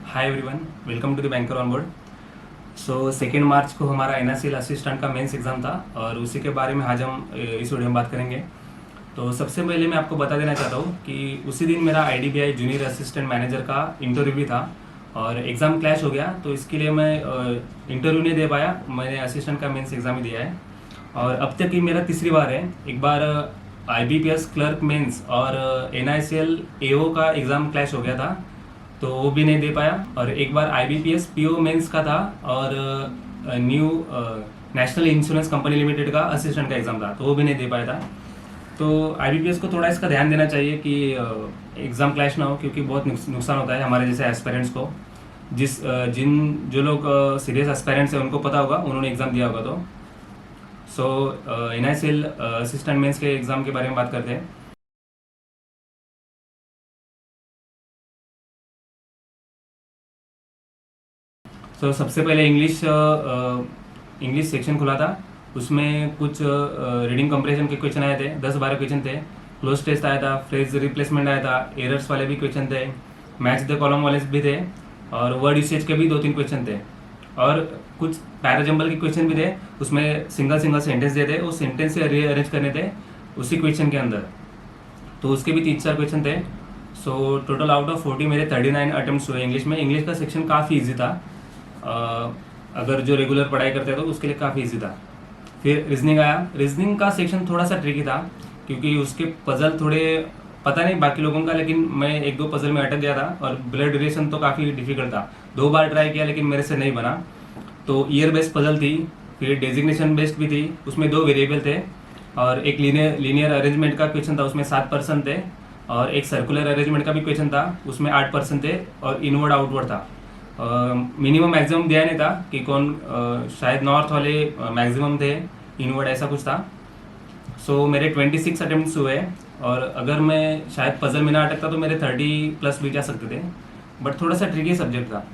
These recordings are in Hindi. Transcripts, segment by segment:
Hi everyone, welcome to the banker on board. So 2 March को हमारा एनएसएल असिस्टेंट का मेंस एग्ज़ाम था और उसी के बारे में आज हम इस वीडियो में बात करेंगे। तो सबसे पहले मैं आपको बता देना चाहता हूँ कि उसी दिन मेरा आईडीबीआई जूनियर असिस्टेंट मैनेजर का इंटरव्यू भी था और एग्ज़ाम क्लैश हो गया, तो इसके लिए मैं इंटरव्यू नहीं दे पाया। मैंने असिस्टेंट का मेंस एग्ज़ाम ही दिया है और अब तक ही मेरा तीसरी बार है। एक बार आईबीपीएस क्लर्क मेंस और एनआईसीएल एओ का एग्ज़ाम क्लैश हो गया था, तो वो भी नहीं दे पाया। और एक बार आईबीपीएस पीओ मेंस का था और new national insurance company limited का असिस्टेंट का एग्ज़ाम था, तो वो भी नहीं दे पाया था। तो आईबीपीएस को थोड़ा इसका ध्यान देना चाहिए कि एग्ज़ाम क्लैश ना हो, क्योंकि बहुत नुकसान होता है हमारे जैसे एस्पायरेंट्स को। जो लोग सीरियस एस्पायरेंट्स हैं उनको पता होगा, उन्होंने एग्ज़ाम दिया होगा। तो सो एनआईसीएल असिस्टेंट मेंस के एग्ज़ाम के बारे में बात करते हैं। सबसे पहले इंग्लिश सेक्शन खुला था। उसमें कुछ रीडिंग कंप्रेशन के क्वेश्चन आए थे, 10-12 क्वेश्चन थे। क्लोज टेस्ट आया था, फ्रेज रिप्लेसमेंट आया था, एरर्स वाले भी क्वेश्चन थे, मैच द कॉलम वाले भी थे और वर्ड यूसेज के भी 2-3 क्वेश्चन थे और कुछ पैराजम्बल के क्वेश्चन भी थे। उसमें सिंगल सेंटेंस दे थे, उस सेंटेंस से रीअरेंज करने थे उसी क्वेश्चन के अंदर, तो उसके भी 3-4 क्वेश्चन थे। सो टोटल आउट ऑफ 40 मेरे 39 अटेम्प्ट हुए इंग्लिश में। इंग्लिश का सेक्शन काफ़ी ईजी था, अगर जो रेगुलर पढ़ाई करते हैं तो उसके लिए काफ़ी ईजी था। फिर रीजनिंग आया। रीजनिंग का सेक्शन थोड़ा सा ट्रिकी था क्योंकि उसके पजल थोड़े, पता नहीं बाकी लोगों का, लेकिन मैं 1-2 पजल में अटक गया था और ब्लड ड्यूरेशन तो काफ़ी डिफिकल्ट था। 2 बार ट्राई किया लेकिन मेरे से नहीं बना। तो ईयर बेस्ड पजल थी, फिर डेजिग्नेशन बेस्ड भी थी, उसमें 2 वेरिएबल थे और एक लीनियर अरेंजमेंट का क्वेश्चन था, उसमें 7% थे और एक सर्कुलर अरेंजमेंट का भी क्वेश्चन था, उसमें 8% थे और इनवर्ड आउटवर्ड था। मिनिमम मैक्सिमम दिया नहीं था कि कौन शायद नॉर्थ वाले मैक्सिमम थे, इनवर्ड ऐसा कुछ था। सो मेरे 26 अटेम्प्ट्स हुए और अगर मैं शायद पजल में ना अटकता तो मेरे 30+ भी जा सकते थे, बट थोड़ा सा ट्रिकी सब्जेक्ट था।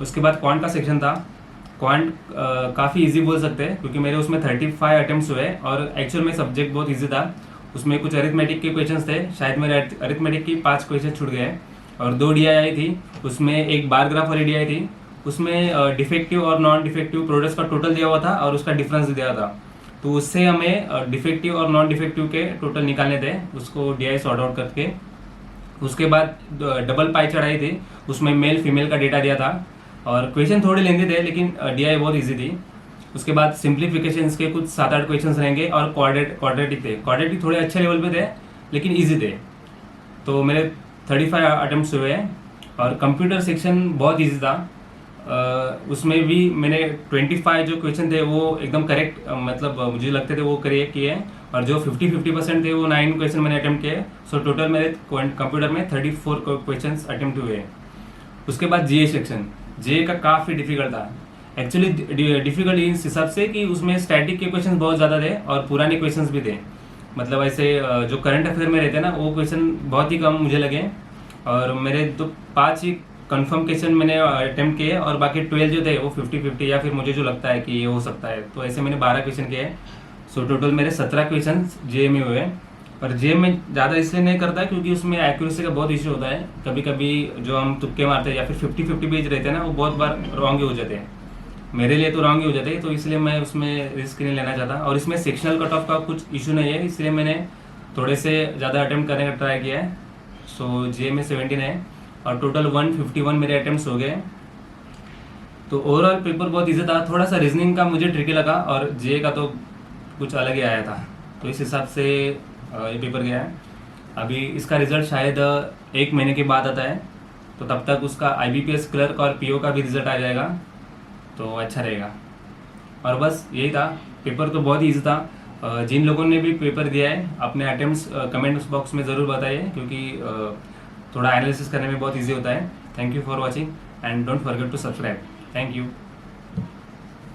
उसके बाद क्वांट का सेक्शन था। क्वांट काफ़ी इजी बोल सकते हैं क्योंकि मेरे उसमें 35 अटेम्प्ट्स हुए और एक्चुअल में सब्जेक्ट बहुत ईजी था। उसमें कुछ अरिथमेटिक के क्वेश्चंस थे, शायद मेरे अरिथमेटिक की 5 क्वेश्चन छूट गए और 2 DII थी। उसमें एक बार ग्राफ वाली DI थी, उसमें डिफेक्टिव और नॉन डिफेक्टिव प्रोडक्ट्स का टोटल दिया हुआ था और उसका डिफरेंस दिया था, तो उससे हमें डिफेक्टिव और नॉन डिफेक्टिव के टोटल निकालने थे, उसको DI सॉर्ट आउट करके। उसके बाद डबल पाई चढ़ाई थी, उसमें मेल फीमेल का डेटा दिया था और क्वेश्चन थोड़े लेंदी थे लेकिन DI बहुत ईजी थी। उसके बाद सिंप्लीफिकेशन के कुछ 7-8 क्वेश्चन रहेंगे और क्वाड्रेटिक थे। क्वाड्रेटिक थोड़े अच्छे लेवल पे थे लेकिन ईजी थे। तो मेरे 35 अटेम्प्ट्स हुए और कंप्यूटर सेक्शन बहुत ईजी था। उसमें भी मैंने 25 जो क्वेश्चन थे वो एकदम करेक्ट, मतलब मुझे लगते थे वो करेक्ट किए, और जो 50% थे वो 9 क्वेश्चन मैंने अटेम्प्ट किए। सो टोटल मेरे कंप्यूटर में 34 क्वेश्चन अटेम्प्ट हुए। उसके बाद जीए सेक्शन, जीए का काफ़ी डिफिकल्ट था। एक्चुअली डिफिकल्ट इस हिसाब से कि उसमें स्टैटिक के क्वेश्चन बहुत ज़्यादा थे और पुराने क्वेश्चन भी थे, मतलब ऐसे जो करंट अफेयर में रहते हैं ना, वो क्वेश्चन बहुत ही कम मुझे लगे और मेरे तो 5 ही कंफर्म क्वेश्चन मैंने अटेम्प्ट किए और बाकी 12 जो थे वो 50-50 या फिर मुझे जो लगता है कि ये हो सकता है, तो ऐसे मैंने 12 क्वेश्चन किए। सो टोटल मेरे 17 क्वेश्चन जे में हुए। और जे में ज़्यादा इसलिए नहीं करता है क्योंकि उसमें एक्यूरेसी का बहुत इशू होता है। कभी कभी जो हम तुक्के मारते हैं या फिर 50-50 पेज रहते हैं ना, वो बहुत बार रॉन्ग ही हो जाते हैं। मेरे लिए तो रॉन्ग ही हो जाते हैं, तो इसलिए मैं उसमें रिस्क नहीं लेना चाहता। और इसमें सेक्शनल कट ऑफ का कुछ इशू नहीं है, इसलिए मैंने थोड़े से ज़्यादा अटेम्प्ट करने का ट्राई किया है। सो जे में 17 है और टोटल 151 मेरे अटेम्प्ट्स हो गए। तो ओवरऑल पेपर बहुत ईजी था। थोड़ा सा रीजनिंग का मुझे ट्रिकी लगा और जे का तो कुछ अलग ही आया था, तो इस हिसाब से ये पेपर गया है। अभी इसका रिजल्ट शायद 1 महीने के बाद आता है, तो तब तक उसका आईबीपीएस क्लर्क और पीओ का भी रिजल्ट आ जाएगा, तो अच्छा रहेगा। और बस यही था। पेपर तो बहुत ही ईजी था। जिन लोगों ने भी पेपर दिया है अपने अटेम्प्ट्स कमेंट बॉक्स में ज़रूर बताइए, क्योंकि थोड़ा एनालिसिस करने में बहुत ईजी होता है। Thank you for watching and don't forget to subscribe. Thank you.